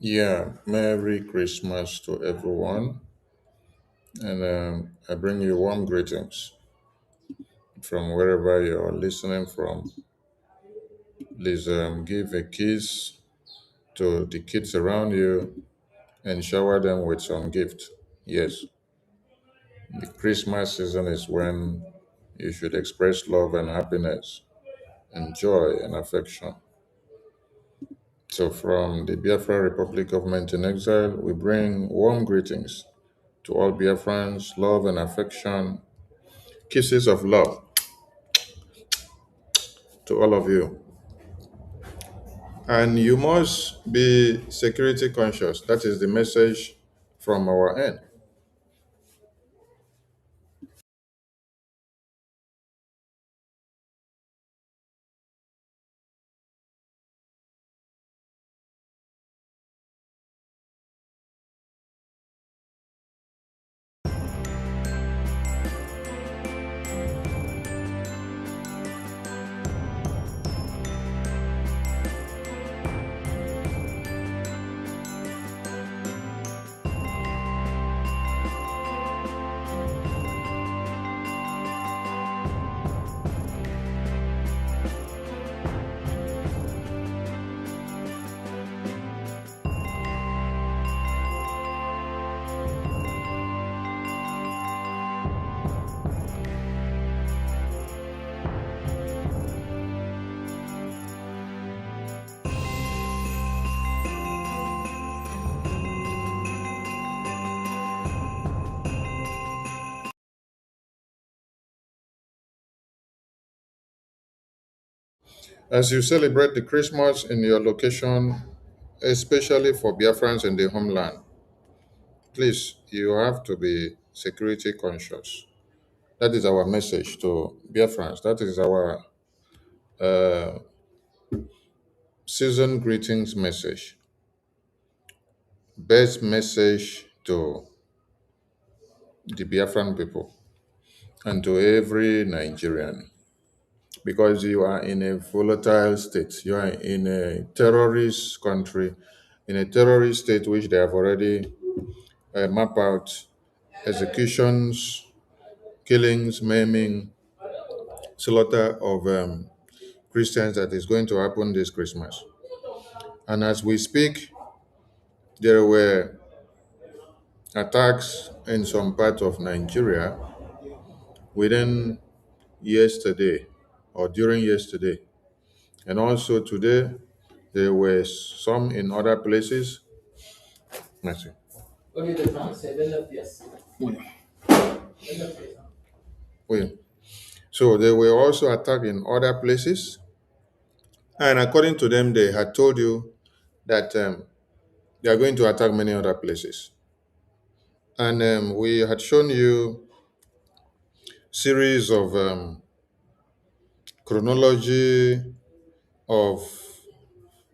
Yeah, Merry Christmas to everyone. And I bring you warm greetings from wherever you're listening from. Please give a kiss to the kids around you and shower them with some gift. Yes, the Christmas season is when you should express love and happiness and joy and affection. So, from the Biafra Republic Government in Exile, we bring warm greetings to all Biafrans, love and affection, kisses of love to all of you. And you must be security conscious. That is the message from our end. As you celebrate the Christmas in your location, especially for Biafrans in the homeland, please, you have to be security conscious. That is our message to Biafrans. That is our uh, season greetings message. Best message to the Biafran people and to every Nigerian. Because you are in a volatile state. You are in a terrorist country, in a terrorist state which they have already mapped out executions, killings, maiming, slaughter of Christians that is going to happen this Christmas. And as we speak, there were attacks in some part of Nigeria within yesterday or during yesterday. And also today, there were some in other places. Merci. Oui. So they were also attacked in other places. And according to them, they had told you that they are going to attack many other places. And we had shown you series of chronology of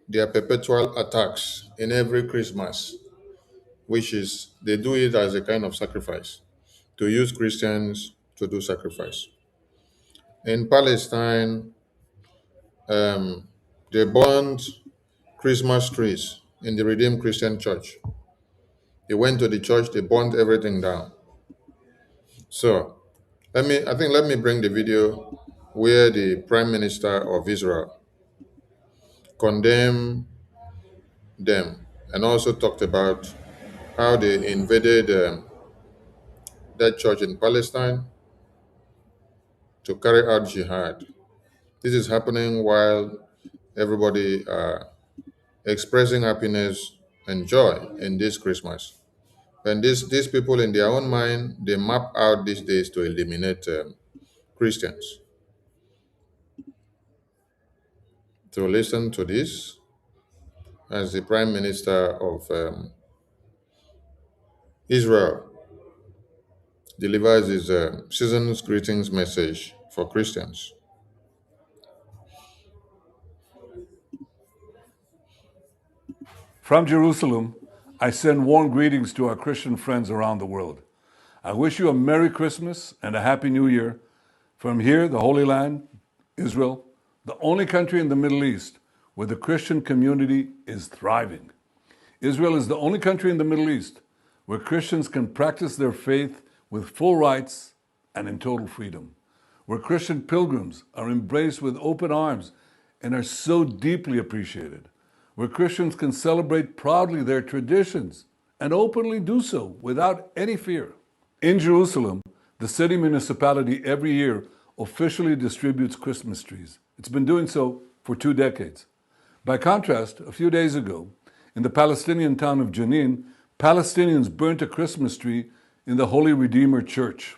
their perpetual attacks in every Christmas, which is they do it as a kind of sacrifice to use Christians to do sacrifice. In Palestine, um, they burned Christmas trees in the Redeemed Christian Church. They went to the church, they burned everything down. So let me bring the video where the Prime Minister of Israel condemned them and also talked about how they invaded that church in Palestine to carry out jihad. This is happening while everybody expressing happiness and joy in this Christmas. And these people, in their own mind, they map out these days to eliminate Christians. To listen to this as the Prime Minister of Israel delivers his season's greetings message for Christians. From Jerusalem, I send warm greetings to our Christian friends around the world. I wish you a Merry Christmas and a Happy New Year from here, the Holy Land, Israel, the only country in the Middle East where the Christian community is thriving. Israel is the only country in the Middle East where Christians can practice their faith with full rights and in total freedom, where Christian pilgrims are embraced with open arms and are so deeply appreciated, where Christians can celebrate proudly their traditions and openly do so without any fear. In Jerusalem, the city municipality every year officially distributes Christmas trees. It's been doing so for 2 decades. By contrast, a few days ago, in the Palestinian town of Jenin, Palestinians burnt a Christmas tree in the Holy Redeemer Church.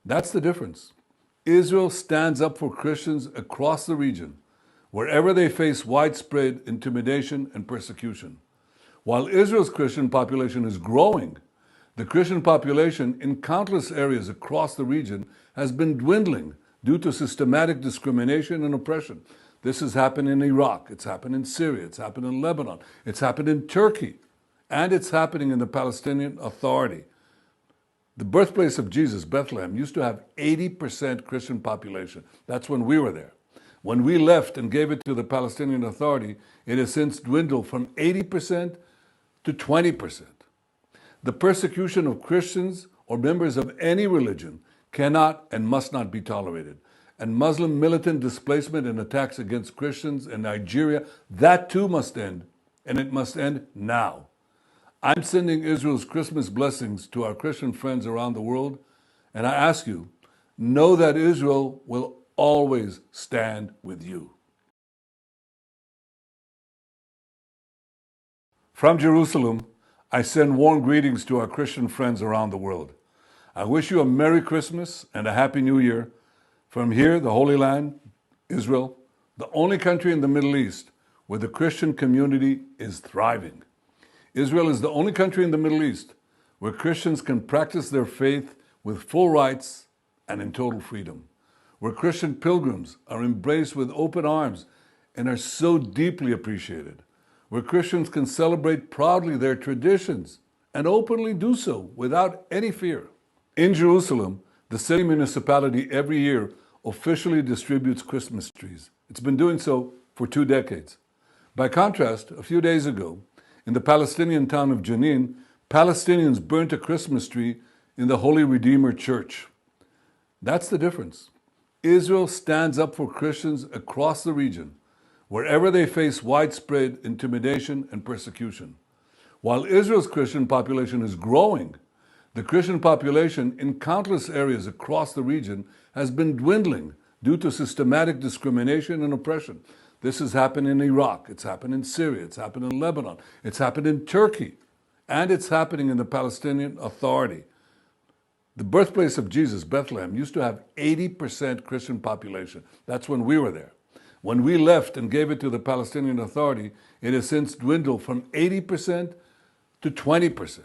That's the difference. Israel stands up for Christians across the region, wherever they face widespread intimidation and persecution. While Israel's Christian population is growing, the Christian population in countless areas across the region has been dwindling due to systematic discrimination and oppression. This has happened in Iraq, it's happened in Syria, it's happened in Lebanon, it's happened in Turkey, and it's happening in the Palestinian Authority. The birthplace of Jesus, Bethlehem, used to have 80% Christian population. That's when we were there. When we left and gave it to the Palestinian Authority, it has since dwindled from 80% to 20%. The persecution of Christians or members of any religion cannot and must not be tolerated. And Muslim militant displacement and attacks against Christians in Nigeria, that too must end, and it must end now. I'm sending Israel's Christmas blessings to our Christian friends around the world, and I ask you, know that Israel will always stand with you. From Jerusalem, I send warm greetings to our Christian friends around the world. I wish you a Merry Christmas and a Happy New Year from here, the Holy Land, Israel, the only country in the Middle East where the Christian community is thriving. Israel is the only country in the Middle East where Christians can practice their faith with full rights and in total freedom, where Christian pilgrims are embraced with open arms and are so deeply appreciated, where Christians can celebrate proudly their traditions and openly do so without any fear. In Jerusalem, the city municipality every year officially distributes Christmas trees. It's been doing so for 2 decades. By contrast, a few days ago, in the Palestinian town of Jenin, Palestinians burnt a Christmas tree in the Holy Redeemer Church. That's the difference. Israel stands up for Christians across the region, wherever they face widespread intimidation and persecution. While Israel's Christian population is growing, the Christian population in countless areas across the region has been dwindling due to systematic discrimination and oppression. This has happened in Iraq, it's happened in Syria, it's happened in Lebanon, it's happened in Turkey, and it's happening in the Palestinian Authority. The birthplace of Jesus, Bethlehem, used to have 80% Christian population. That's when we were there. When we left and gave it to the Palestinian Authority, it has since dwindled from 80% to 20%.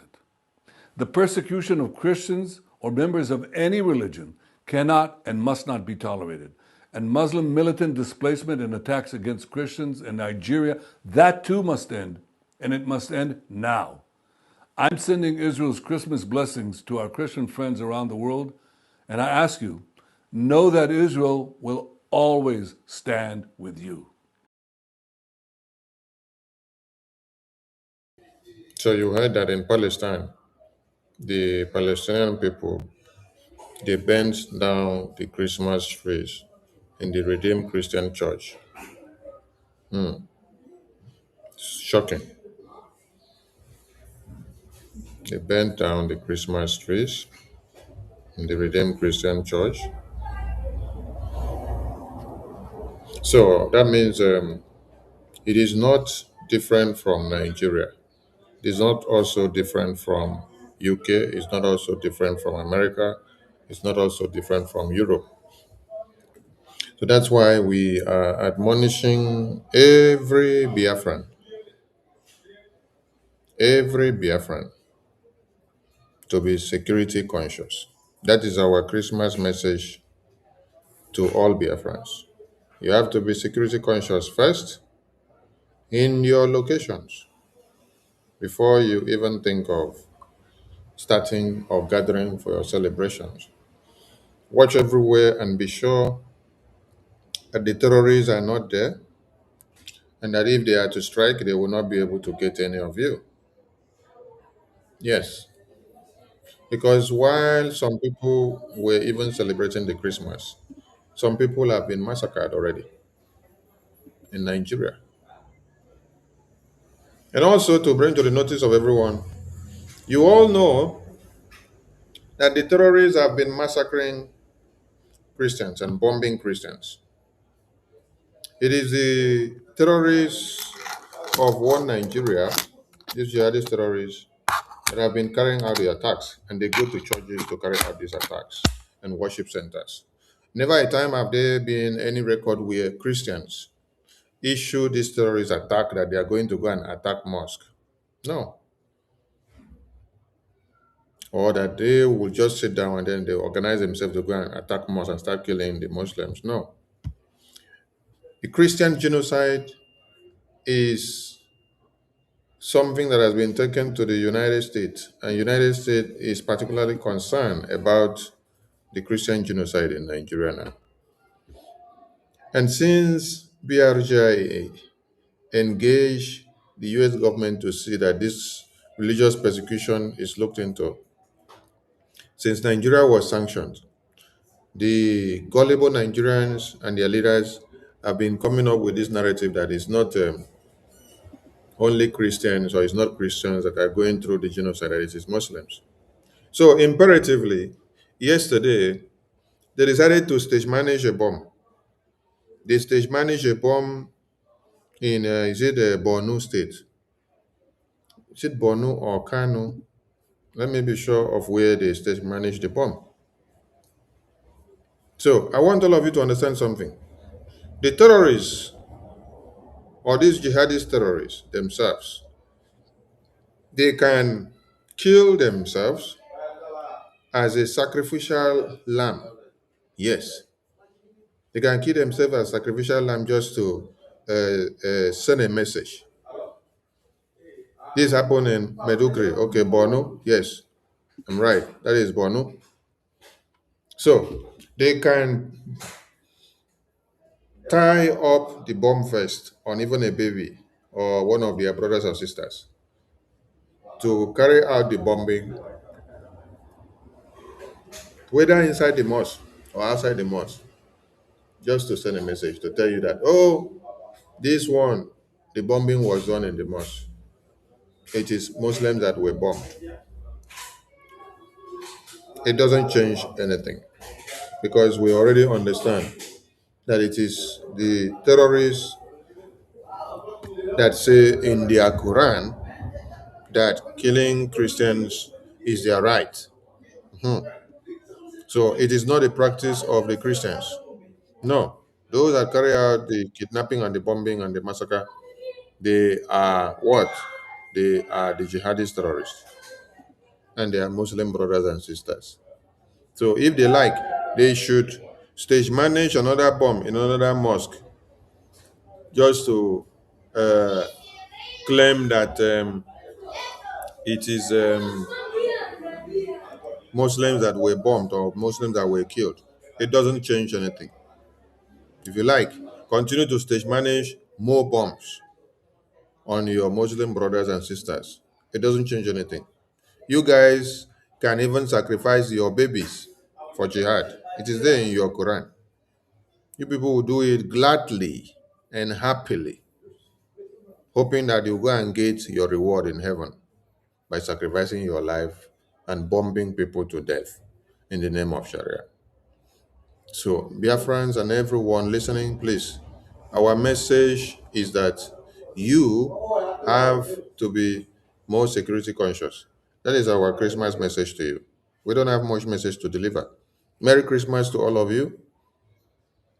The persecution of Christians or members of any religion cannot and must not be tolerated. And Muslim militant displacement and attacks against Christians in Nigeria, that too must end, and it must end now. I'm sending Israel's Christmas blessings to our Christian friends around the world, and I ask you, know that Israel will always stand with you. So you heard that in Palestine, the Palestinian people, they bent down the Christmas trees in the Redeemed Christian Church. Shocking. They bent down the Christmas trees in the Redeemed Christian Church. So that means it is not different from Nigeria. It is not also different from UK. It's not also different from America. It's not also different from Europe. So that's why we are admonishing every Biafran to be security conscious. That is our Christmas message to all Biafrans. You have to be security conscious first in your locations before you even think of starting or gathering for your celebrations. Watch everywhere and be sure that the terrorists are not there. and that if they are to strike, they will not be able to get any of you. Yes, because while some people were even celebrating the Christmas, some people have been massacred already in Nigeria. And also to bring to the notice of everyone, you all know that the terrorists have been massacring Christians and bombing Christians. It is the terrorists of one Nigeria, these jihadist terrorists, that have been carrying out the attacks, and they go to churches to carry out these attacks and worship centers. Never a time have there been any record where Christians issue this terrorist attack that they are going to go and attack mosque. No. Or that they will just sit down and then they organize themselves to go and attack mosques and start killing the Muslims. No. The Christian genocide is something that has been taken to the United States, and United States is particularly concerned about the Christian genocide in Nigeria now. And since BRGIA engaged the US government to see that this religious persecution is looked into, since Nigeria was sanctioned, the gullible Nigerians and their leaders have been coming up with this narrative that it's not only Christians or it's not Christians that are going through the genocide, that it is Muslims. So, imperatively, yesterday, they decided to stage manage a bomb. They stage managed a bomb in, is it Borno State? Is it Borno or Kano? Let me be sure of where they stage managed the bomb. So, I want all of you to understand something. The terrorists, or these jihadist terrorists themselves, they can kill themselves as a sacrificial lamb. Yes, they can kill themselves as sacrificial lamb just to send a message. This happened in Medugri. Okay, Borno. Yes, I'm right. That is Borno. So they can tie up the bomb first on even a baby or one of their brothers or sisters to carry out the bombing, whether inside the mosque or outside the mosque, just to send a message to tell you that, oh, this one, the bombing was done in the mosque. It is Muslims that were bombed. It doesn't change anything because we already understand that it is the terrorists that say in their Quran that killing Christians is their right. Hmm. So it is not a practice of the Christians. No. Those that carry out the kidnapping and the bombing and the massacre, they are what? They are the jihadist terrorists. And they are Muslim brothers and sisters. So if they like, they should stage manage another bomb in another mosque just to uh, claim that it is Muslims that were bombed or Muslims that were killed. It doesn't change anything. If you like, continue to stage manage more bombs on your Muslim brothers and sisters. It doesn't change anything. You guys can even sacrifice your babies for jihad. It is there in your Quran. You people will do it gladly and happily, hoping that you go and get your reward in heaven by sacrificing your life and bombing people to death in the name of Sharia. So, Biafrans and everyone listening, please, our message is that you have to be more security conscious. That is our Christmas message to you. We don't have much message to deliver. Merry Christmas to all of you,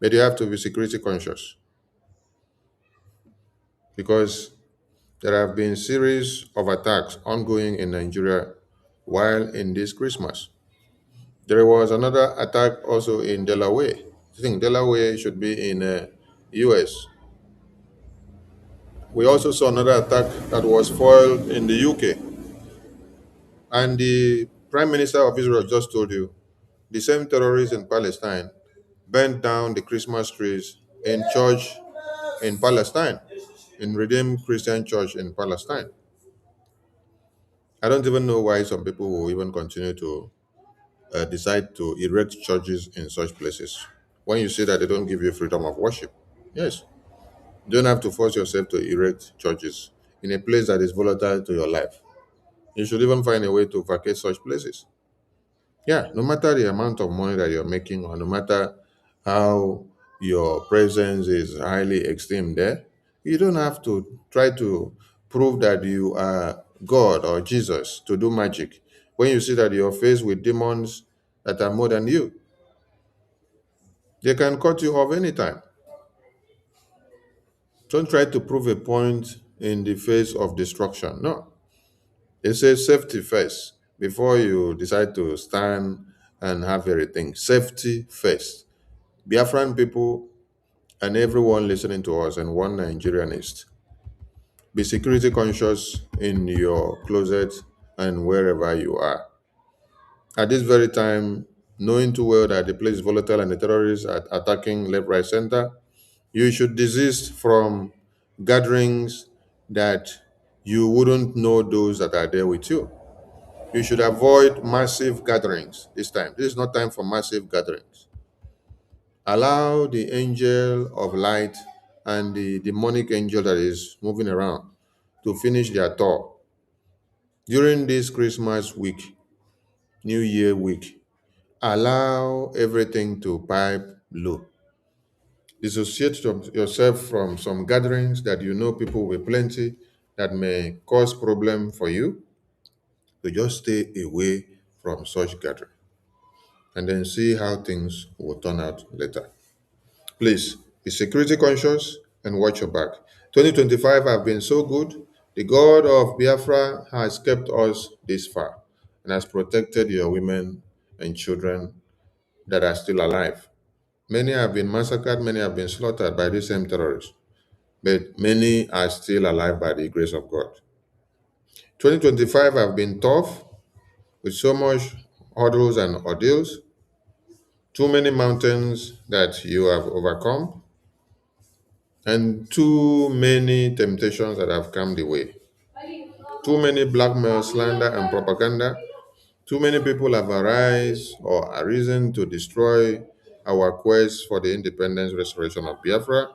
but you have to be security conscious because there have been series of attacks ongoing in Nigeria while in this Christmas. There was another attack also in Delaware. I think Delaware should be in US. We also saw another attack that was foiled in the UK. And the Prime Minister of Israel just told you the same terrorists in Palestine burned down the Christmas trees in church in Palestine. in Redeemed Christian Church in Palestine. I don't even know why some people will even continue to decide to erect churches in such places when you say that they don't give you freedom of worship. Yes, you don't have to force yourself to erect churches in a place that is volatile to your life. You should even find a way to vacate such places. Yeah, no matter the amount of money that you're making, or no matter how your presence is highly esteemed there, you don't have to try to prove that you are God or Jesus to do magic when you see that you're faced with demons that are more than you. They can cut you off anytime. Don't try to prove a point in the face of destruction. No. It says safety first before you decide to stand and have everything. Safety first. Biafran people and everyone listening to us and one Nigerianist, be security conscious in your closet and wherever you are. At this very time, knowing too well that the place is volatile and the terrorists are attacking left, right, center, you should desist from gatherings that you wouldn't know those that are there with you. You should avoid massive gatherings this time. This is not time for massive gatherings. Allow the angel of light and the demonic angel that is moving around to finish their tour. During this Christmas week, New Year week, allow everything to pipe low. Dissociate yourself from some gatherings that you know people will plenty that may cause problem for you. To just stay away from such gathering and then see how things will turn out later. Please be security conscious and watch your back. 2025 have been so good. The God of Biafra has kept us this far and has protected your women and children that are still alive. Many have been massacred, many have been slaughtered by these same terrorists, but many are still alive by the grace of God. 2025 have been tough with so much hurdles and ordeals, too many mountains that you have overcome, and too many temptations that have come the way. Too many blackmail, slander, and propaganda. Too many people have arisen to destroy our quest for the independence restoration of Biafra.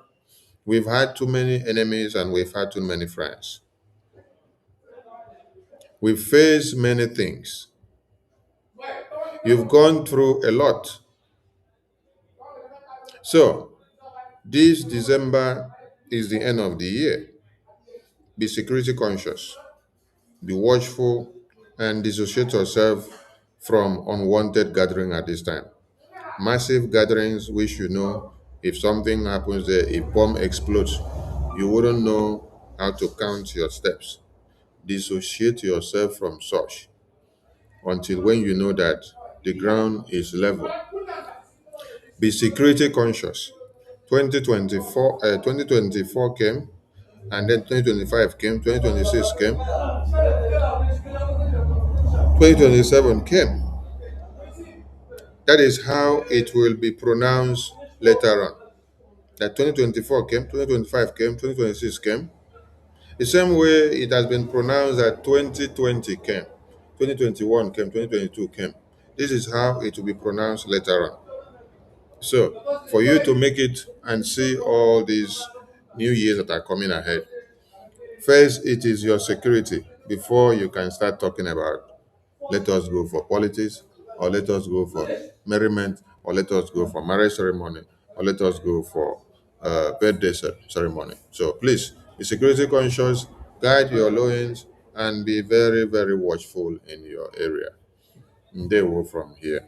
We've had too many enemies and we've had too many friends. We've faced many things. You've gone through a lot. So, this December is the end of the year. Be security conscious, be watchful, and dissociate yourself from unwanted gathering at this time. Massive gatherings, which you know, if something happens there, if bomb explodes, you wouldn't know how to count your steps. Dissociate yourself from such until when you know that the ground is level. Be security conscious. 2024 came, and then 2025 came, 2026 came, 2027 came. That is how it will be pronounced later on. That 2024 came, 2025 came, 2026 came. The same way it has been pronounced that 2020 came, 2021 came, 2022 came. This is how it will be pronounced later on. So, for you to make it and see all these new years that are coming ahead, first it is your security before you can start talking about let us go for politics, or let us go for merriment, or let us go for marriage ceremony, or let us go for birthday ceremony. So please be security conscious, guide your loins, and be very, very watchful in your area. They will from here.